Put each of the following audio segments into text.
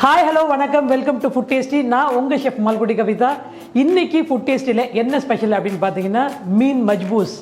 Hi hello வணக்கம், welcome to food tasty. நான் உங்கள் ஷெஃப் மால்குடி கவிதா. இன்னைக்கு ஃபுட் டேஸ்டியில் என்ன ஸ்பெஷல் அப்படின்னு பார்த்தீங்கன்னா மீன் மஜ்பூஸ்.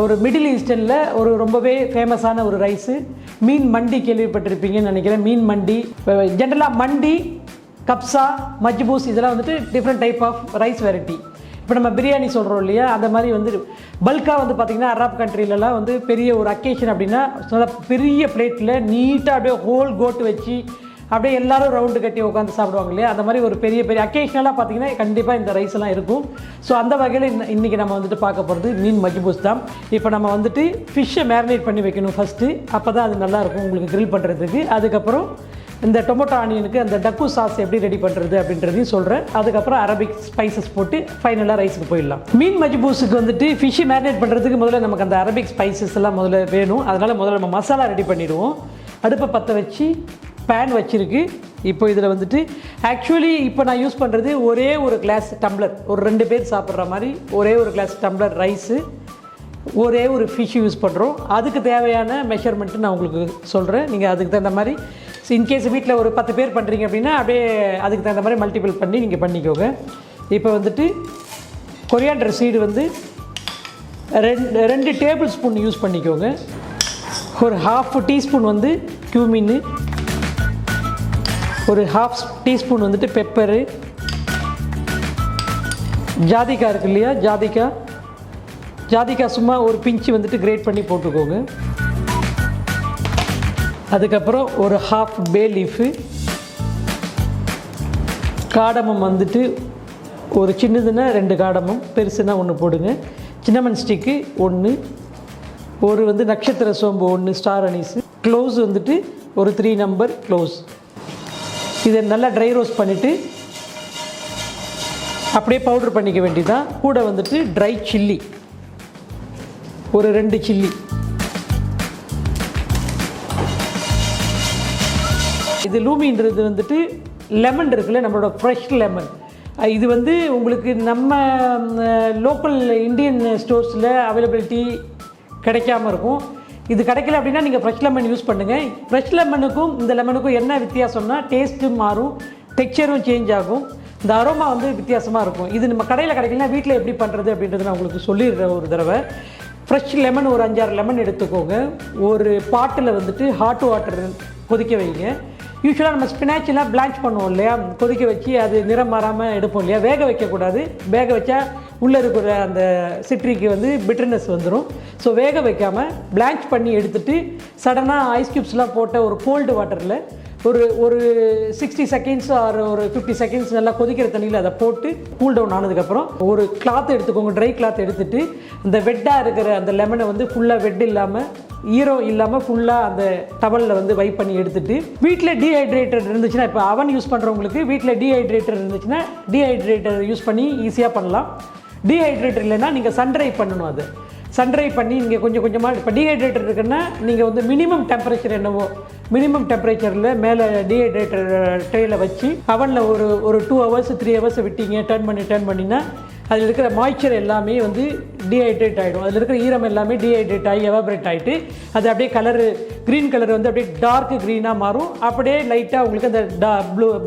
ஒரு மிடில் ஈஸ்டர்னில் ஒரு ரொம்பவே ஃபேமஸான ஒரு ரைஸு மீன் மண்டி கேள்விப்பட்டிருப்பீங்கன்னு நினைக்கிறேன். மீன் மண்டி, ஜென்ரலாக மண்டி, கப்சா, மஜ்பூஸ் இதெல்லாம் வந்துட்டு different type of rice variety. இப்போ நம்ம பிரியாணி சொல்கிறோம் இல்லையா, அந்த மாதிரி வந்து பல்காக வந்து பார்த்திங்கன்னா அரப் கண்ட்ரிலலாம் வந்து பெரிய ஒரு அக்கேஷன் அப்படின்னா பெரிய பிளேட்டில் நீட்டாக அப்படியே ஹோல் கோட்டு வச்சு அப்படியே எல்லோரும் ரவுண்டு கட்டி உட்காந்து சாப்பிடுவாங்க இல்லையா, அந்த மாதிரி ஒரு பெரிய பெரிய அக்கேஷனலாக பார்த்திங்கன்னா கண்டிப்பாக இந்த ரைஸ் எல்லாம் இருக்கும். ஸோ அந்த வகையில் இன்றைக்கி நம்ம வந்துட்டு பார்க்க போகிறது மீன் மஜ்பூஸ் தான். இப்போ நம்ம வந்துட்டு ஃபிஷ்ஷை மேரினேட் பண்ணி வைக்கணும் ஃபஸ்ட்டு, அப்போ தான் அது நல்லாயிருக்கும் உங்களுக்கு க்ரில் பண்ணுறதுக்கு. அதுக்கப்புறம் இந்த டொமேட்டோ ஆனியனுக்கு அந்த டக்கு சாஸ் எப்படி ரெடி பண்ணுறது அப்படின்றதையும் சொல்கிறேன். அதுக்கப்புறம் அரபிக் ஸ்பைசஸ் போட்டு ஃபைனலாக ரைஸுக்கு போயிடலாம். மீன் மஜ்பூஸுக்கு வந்துட்டு ஃபிஷ்ஷை மேரினேட் பண்ணுறதுக்கு முதல்ல நமக்கு அந்த அரபிக் ஸ்பைசஸ் எல்லாம் முதல்ல வேணும். அதனால் முதல்ல நம்ம மசாலா ரெடி பண்ணிவிடுவோம். அடுப்பை பற்ற வச்சு பேன் வச்சுருக்கு. இப்போ இதில் வந்துட்டு ஆக்சுவலி இப்போ நான் யூஸ் பண்ணுறது ஒரே ஒரு கிளாஸ் டம்ளர், ஒரு 2 பேர் சாப்பிட்ற மாதிரி ஒரே ஒரு கிளாஸ் டம்ளர் ரைஸு, ஒரே ஒரு ஃபிஷ் யூஸ் பண்ணுறோம். அதுக்கு தேவையான மெஷர்மெண்ட்டு நான் உங்களுக்கு சொல்கிறேன். நீங்கள் அதுக்கு தகுந்த மாதிரி இன்கேஸ் வீட்டில் ஒரு 10 பேர் பண்ணுறீங்க அப்படின்னா அப்படியே அதுக்கு தகுந்த மாதிரி மல்டிபிள் பண்ணி நீங்கள் பண்ணிக்கோங்க. இப்போ வந்துட்டு கொரியாண்டர் சீடு வந்து 2 டேபிள் ஸ்பூன் யூஸ் பண்ணிக்கோங்க. ஒரு 1/2 டீஸ்பூன் வந்து கியூமின், ஒரு 1/2 டீஸ்பூன் வந்துட்டு பெப்பரு, ஜாதிக்காய் இருக்கு இல்லையா, ஜாதிக்காய் சும்மா ஒரு பிஞ்சு வந்துட்டு கிரேட் பண்ணி போட்டுக்கோங்க. அதுக்கப்புறம் ஒரு 1/2 பே லீஃபு, காடமம் வந்துட்டு ஒரு சின்னதுன்னா 2 காடமம், பெருசுன்னா 1 போடுங்க. சின்னமன் ஸ்டிக்கு 1, ஒரு வந்து நட்சத்திர சோம்பு 1 ஸ்டார் அனீஸு, க்ளோஸ் வந்துட்டு ஒரு 3 நம்பர் க்ளோஸ். இதை நல்லா ட்ரை ரோஸ்ட் பண்ணிவிட்டு அப்படியே பவுட்ரு பண்ணிக்க வேண்டியதான். கூட வந்துட்டு ட்ரை சில்லி ஒரு 2 சில்லி. இது லூமின்றது வந்துட்டு லெமன் இருக்குல்ல, நம்மளோட ஃப்ரெஷ் லெமன். இது வந்து உங்களுக்கு நம்ம லோக்கல் இந்தியன் ஸ்டோர்ஸில் அவைலபிலிட்டி கிடைக்காம இருக்கும். இது கிடைக்கல அப்படின்னா நீங்கள் ஃப்ரெஷ் லெமன் யூஸ் பண்ணுங்கள். ஃப்ரெஷ் லெமனுக்கும் இந்த லெமனுக்கும் என்ன வித்தியாசம்னா டேஸ்ட்டும் மாறும், டெக்ஸ்சரும் சேஞ்ச் ஆகும், இந்த அரோமா வந்து வித்தியாசமாக இருக்கும். இது நம்ம கடையில் கிடைக்கலனா வீட்டில் எப்படி பண்ணுறது அப்படின்றது நான் உங்களுக்கு சொல்லிடுறேன் ஒரு தடவை. ஃப்ரெஷ் லெமன் ஒரு 5-6 லெமன் எடுத்துக்கோங்க. ஒரு பாட்டில் வந்துட்டு ஹாட் வாட்டர் கொதிக்க வைங்க. யூஸ்வலாக நம்ம ஸ்பினாச்செலாம் பிளான்ச் பண்ணுவோம் இல்லையா, கொதிக்க வச்சு அது நிறம் மாறாமல் எடுப்போம் இல்லையா, வேக வைக்கக்கூடாது. வேக வச்சா உள்ளே இருக்கிற அந்த சிட்ரிக்கு வந்து பிட்டர்னஸ் வந்துடும். ஸோ வேக வைக்காமல் பிளான்ச் பண்ணி எடுத்துகிட்டு சடனாக ஐஸ் க்யூப்ஸ்லாம் போட்ட ஒரு கோல்டு வாட்டரில் ஒரு 60 செகண்ட்ஸ் ஆர் ஒரு 50 செகண்ட்ஸ் நல்லா கொதிக்கிற தண்ணியில் அதை போட்டு கூல் டவுன் ஆனதுக்கப்புறம் ஒரு கிளாத் எடுத்துக்கோங்க. ட்ரை கிளாத் எடுத்துகிட்டு அந்த வெட்டாக இருக்கிற அந்த லெமனை வந்து ஃபுல்லாக வெட் இல்லாமல் ஈரம் இல்லாமல் ஃபுல்லாக அந்த டவலில் வந்து வைப் பண்ணி எடுத்துகிட்டு, வீட்டில் டீஹைட்ரேட்டர் இருந்துச்சுன்னா, இப்போ அவன் யூஸ் பண்ணுறவங்களுக்கு வீட்டில் டீஹைட்ரேட்டர் இருந்துச்சுன்னா டீஹைட்ரேட்டர் யூஸ் பண்ணி ஈஸியாக பண்ணலாம். டீஹைட்ரேட்டர் இல்லைன்னா நீங்கள் சன்ட்ரை பண்ணணும். அது சன்ட்ரை பண்ணி நீங்கள் கொஞ்சம் கொஞ்சமாக, இப்போ டீஹைட்ரேட்டர் இருக்குன்னா நீங்கள் வந்து மினிமம் டெம்பரேச்சர் என்னவோ மினிமம் டெம்பரேச்சரில் மேலே டீஹைட்ரேட்டர் ட்ரேயில் வச்சு அவனில் ஒரு 2 hours 3 hours விட்டீங்க, டர்ன் பண்ணினா அதில் இருக்கிற மாய்ச்சர் எல்லாமே வந்து டீஹைட்ரேட் ஆகிடும். அதில் இருக்கிற ஈரம் எல்லாமே டீஹைட்ரேட் ஆகி எவாபரேட் ஆகிட்டு அது அப்படியே கலரு க்ரீன் கலர் வந்து அப்படியே டார்க் க்ரீனாக மாறும். அப்படியே லைட்டாக உங்களுக்கு அந்த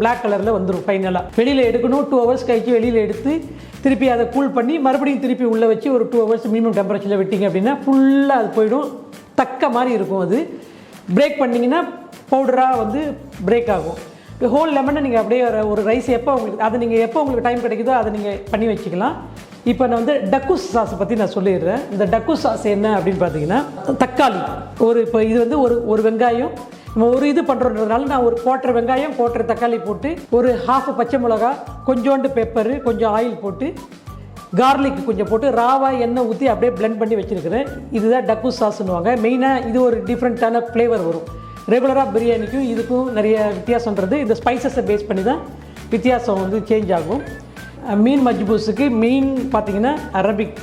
பிளாக் கலரில் வந்துடும். ஃபைனலாக வெளியில் எடுக்கணும். 2 hours கழிச்சு வெளியில் எடுத்து திருப்பி அதை கூல் பண்ணி மறுபடியும் திருப்பி உள்ளே வச்சு ஒரு 2 hours மினிமம் டெம்பரேச்சரில் விட்டிங்க அப்படின்னா ஃபுல்லாக அது போயிடும். தக்க மாதிரி இருக்கும். அது பிரேக் பண்ணிங்கன்னா பவுடராக வந்து பிரேக் ஆகும். ஹோல் லெமனை நீங்கள் அப்படியே ஒரு ரைஸ் எப்போ உங்களுக்கு அதை நீங்கள் எப்போ உங்களுக்கு டைம் கிடைக்குதோ அதை நீங்கள் பண்ணி வச்சுக்கலாம். இப்போ நான் வந்து டக்கூஸ் சாஸை பற்றி நான் சொல்லிடுறேன். இந்த டக்கூஸ் சாஸ் என்ன அப்படின்னு பார்த்தீங்கன்னா, தக்காளி இப்போ இது வந்து ஒரு வெங்காயம், நம்ம ஒரு இது பண்ணுறதுனால நான் ஒரு 1/4 வெங்காயம் 1/4 தக்காளி போட்டு ஒரு 1/2 பச்சை மிளகா கொஞ்சோண்டு பெப்பரு கொஞ்சம் ஆயில் போட்டு கார்லிக் கொஞ்சம் போட்டு ராவாக எண்ணெய் ஊற்றி அப்படியே பிளெண்ட் பண்ணி வச்சுருக்கிறேன். இதுதான் டக்கூஸ் சாஸ்ன்னுவாங்க. மெயினாக இது ஒரு டிஃப்ரெண்ட்டான ஃப்ளேவர் வரும். ரெகுலராக பிரியாணிக்கும் இதுக்கும் நிறைய வித்தியாசன்றது இந்த ஸ்பைசஸை பேஸ் பண்ணி தான் வித்தியாசம் வந்து சேஞ்ச் ஆகும். மீன் மஜ்பூஸுக்கு மெயின் பார்த்திங்கன்னா அரபிக்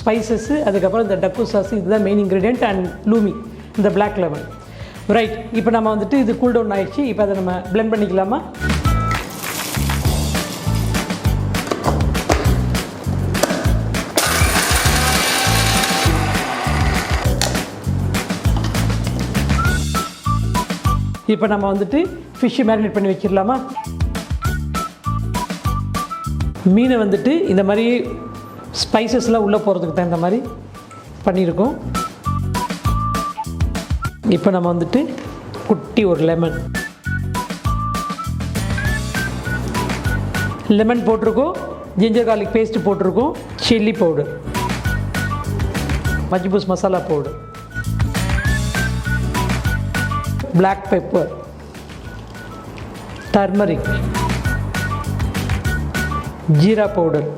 ஸ்பைசஸ்ஸு அதுக்கப்புறம் இந்த டக்கூஸ் சாஸ் இதுதான் மெயின் இன்க்ரீடியன்ட் அண்ட் லூமி இந்த பிளாக் லெமன். ரைட், இப்போ நம்ம வந்துட்டு இது கூல் டவுன் ஆகிடுச்சு. இப்போ அதை நம்ம பிளெண்ட் பண்ணிக்கலாமா? இப்போ நம்ம வந்துட்டு ஃபிஷ்ஷு மேரினேட் பண்ணி வச்சிடலாமா? மீனை வந்துட்டு இந்த மாதிரி ஸ்பைசஸ்லாம் உள்ளே போகிறதுக்கு தகுந்த மாதிரி பண்ணியிருக்கோம். இப்போ நம்ம வந்துட்டு குட்டி ஒரு லெமன் போட்டிருக்கோம், ஜிஞ்சர் கார்லிக் பேஸ்ட்டு போட்டிருக்கோம், chilli powder, machboos masala powder, black pepper, turmeric, jeera powder,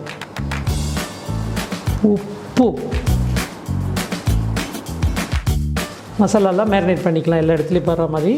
உப்பு, மசாலாலாம் மேரினேட் பண்ணிக்கலாம் எல்லா இடத்துலையும் போடுற மாதிரி.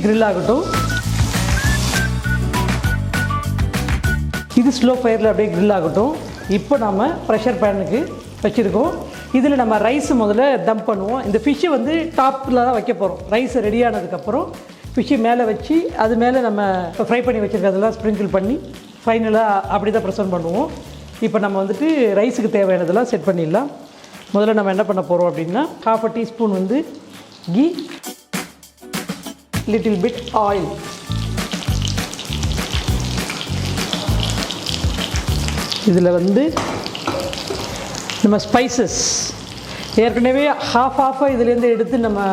கிரில் ஆகட்டும். இது ஸ்லோ ஃபயரில் அப்படியே கிரில் ஆகட்டும். இப்போ நம்ம ப்ரெஷர் பேனுக்கு வச்சுருக்கோம். இதில் நம்ம ரைஸ் முதல்ல தம் பண்ணுவோம். இந்த ஃபிஷ்ஷு வந்து டாப்பில் தான் வைக்க போகிறோம். ரைஸ் ரெடி ஆனதுக்கப்புறம் ஃபிஷ்ஷு மேலே வச்சு அது மேலே நம்ம ஃப்ரை பண்ணி வச்சுருக்கிறதெல்லாம் ஸ்ப்ரிங்கிள் பண்ணி ஃபைனலாக அப்படி தான் ப்ரெசென்ட் பண்ணுவோம். இப்போ நம்ம வந்துட்டு ரைஸுக்கு தேவையானதெல்லாம் செட் பண்ணிடலாம். முதல்ல நம்ம என்ன பண்ண போகிறோம் அப்படின்னா 1/2 டீஸ்பூன் வந்து கீ, little bit oil, இதில் வந்து நம்ம ஸ்பைசஸ் ஏற்கனவே half இதுலேருந்து எடுத்து நம்ம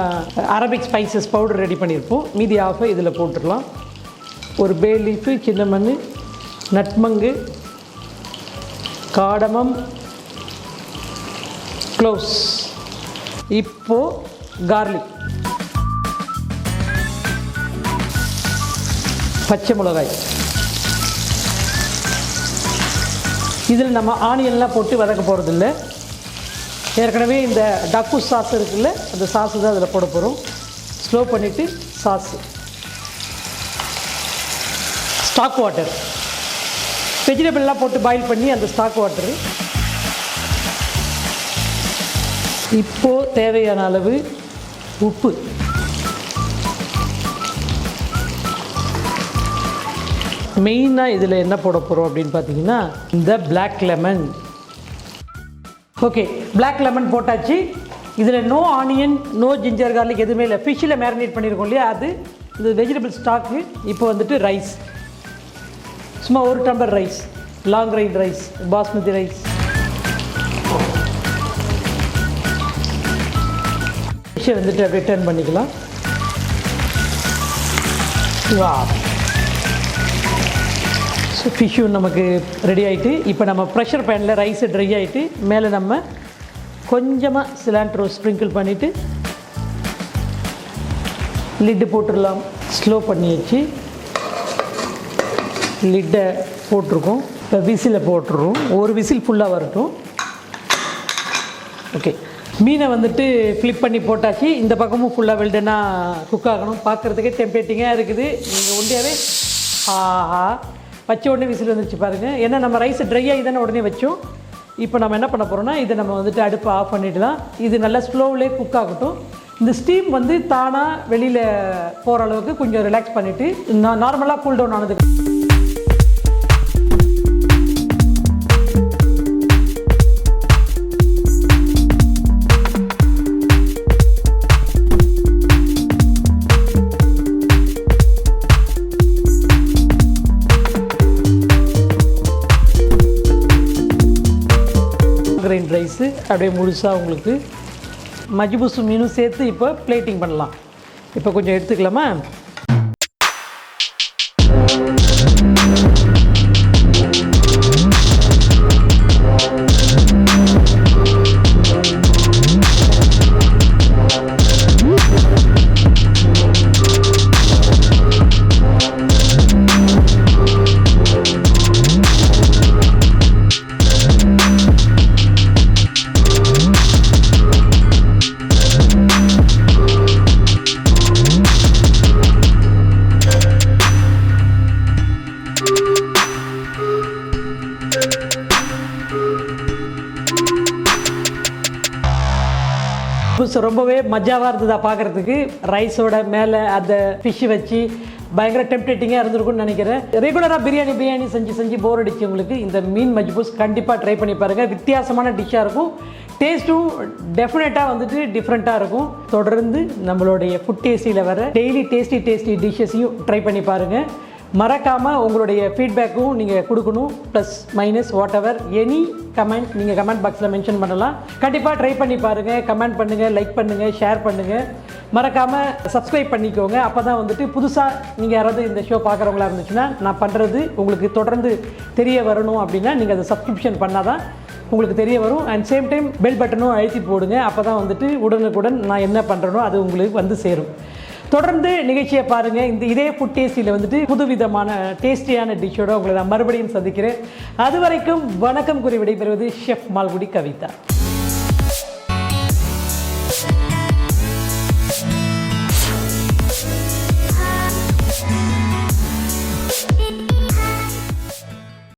அரபிக் ஸ்பைசஸ் பவுடர் ரெடி பண்ணியிருப்போம். மீதி half இதில் போட்டுடலாம். ஒரு பே லீஃபு, சின்னமண், நட்மங்கு, காடமம், க்ளோவ்ஸ். இப்போது கார்லிக், பச்சை மிளகாய். இதில் நம்ம ஆனியன்லாம் போட்டு வதக்க போகிறதில்ல. ஏற்கனவே இந்த டக்கூஸ் சாஸ் இருக்குல்ல, அந்த சாஸு தான் அதில் போட போகிறோம். ஸ்லோ பண்ணிவிட்டு சாஸு, ஸ்டாக் வாட்டர், வெஜிடபிள்லாம் போட்டு பாயில் பண்ணி அந்த ஸ்டாக் வாட்டரு. இப்போது தேவையான அளவு உப்பு, மெயினாக இதில் என்ன போட போகிறோம் அப்படின்னு பார்த்தீங்கன்னா இந்த black lemon. Okay, black lemon போட்டாச்சு. இதில் no onion, no ginger garlic எதுவுமே இல்லை. ஃபிஷ்ஷில் மேரினேட் பண்ணியிருக்கோம் இல்லையா, அது இந்த வெஜிடபிள் ஸ்டாக்கு. இப்போ வந்துட்டு ரைஸ், சும்மா 1 tumbler rice, long grain rice, basmati rice. ஃபிஷ்ஷை வந்துட்டு அப்படியே டர்ன் பண்ணிக்கலாம். வா, ஸோ ஃபிஷ்ஷும் நமக்கு ரெடி ஆகிட்டு, இப்போ நம்ம ப்ரெஷர் பேனில் ரைஸு ட்ரை ஆகிட்டு மேலே நம்ம கொஞ்சமாக சிலாண்ட்ரோ ஸ்ப்ரிங்கிள் பண்ணிவிட்டு லிட்டு போட்டுடலாம். ஸ்லோ பண்ணி வச்சு லிட்டை போட்டிருக்கோம். இப்போ விசிலை போட்டுருவோம். ஒரு விசில் ஃபுல்லாக வரட்டும். ஓகே, மீனை வந்துட்டு ஃப்ளிப் பண்ணி போட்டாச்சு. இந்த பக்கமும் ஃபுல்லாக வெல்டனாக குக் ஆகணும். பார்க்குறதுக்கே டெம்பரேட்டிங்காக இருக்குது. நீங்கள் ஒண்டியாவே ஆஹா வச்ச உடனே விசில் வந்துச்சு பாருங்கள். ஏன்னா நம்ம ரைஸ் ட்ரை ஆகி தானே உடனே வச்சோம். இப்போ நம்ம என்ன பண்ண போகிறோம்னா இதை நம்ம வந்துட்டு அடுப்பை ஆஃப் பண்ணிடலாம். இது நல்லா ஸ்லோவிலே குக் ஆகட்டும். இந்த ஸ்டீம் வந்து தானாக வெளியில் போகிற அளவுக்கு கொஞ்சம் ரிலாக்ஸ் பண்ணிவிட்டு நார்மலாக கூல் டவுன் ஆனதுக்கு கிரைண்ட் ரைஸு அப்படியே முழுசாக உங்களுக்கு மஜ்பூஸ் மீனும் சேர்த்து இப்போ பிளேட்டிங் பண்ணலாம். இப்போ கொஞ்சம் எடுத்துக்கலாமா? ரொம்பவே மஜாவாக இருந்ததா பார்க்குறதுக்கு. ரைஸோட மேலே அந்த ஃபிஷ்ஷு வச்சு பயங்கர டெம்ப்டேட்டிங்காக இருந்திருக்கும்னு நினைக்கிறேன். ரெகுலராக பிரியாணி செஞ்சு போர் அடிச்சு உங்களுக்கு இந்த மீன் மஜ்பூஸ் கண்டிப்பாக ட்ரை பண்ணி பாருங்கள். வித்தியாசமான டிஷ்ஷாக இருக்கும். டேஸ்ட்டும் டெஃபினட்டாக வந்துட்டு டிஃப்ரெண்ட்டாக இருக்கும். தொடர்ந்து நம்மளுடைய ஃபுட் டேஸ்டியில் வர டெய்லி டேஸ்டி டிஷ்ஷஸையும் ட்ரை பண்ணி பாருங்கள். மறக்காமல் உங்களுடைய ஃபீட்பேக்கும் நீங்கள் கொடுக்கணும். Plus minus what ever any comment நீங்கள் கமெண்ட் பாக்ஸில் மென்ஷன் பண்ணலாம். கண்டிப்பாக ட்ரை பண்ணி பாருங்கள். கமெண்ட் பண்ணுங்கள், லைக் பண்ணுங்கள், ஷேர் பண்ணுங்கள். மறக்காமல் சப்ஸ்கிரைப் பண்ணிக்கோங்க. அப்போ தான் வந்துட்டு புதுசாக நீங்கள் யாராவது இந்த ஷோ பார்க்குறவங்களா இருந்துச்சுன்னா நான் பண்ணுறது உங்களுக்கு தொடர்ந்து தெரிய வரணும். அப்படின்னா நீங்கள் அதை சப்ஸ்கிரிப்ஷன் பண்ணால் தான் உங்களுக்கு தெரிய வரும். அண்ட் சேம் டைம் பெல் பட்டனும் அழுத்தி போடுங்க. அப்போ தான் வந்துட்டு உடனுக்குடன் நான் என்ன பண்ணுறேனோ அது உங்களுக்கு வந்து சேரும். தொடர்ந்து நிகழ்ச்சியை பாருங்கள். இதே ஃபுட் டேஸ்டியில் வந்துட்டு புதுவிதமான டேஸ்டியான டிஷ்ஷோடு உங்களை நான் மறுபடியும் சந்திக்கிறேன். அது வரைக்கும் வணக்கம் கூறி விடைபெறுவது ஷெஃப் மால்குடி கவிதா.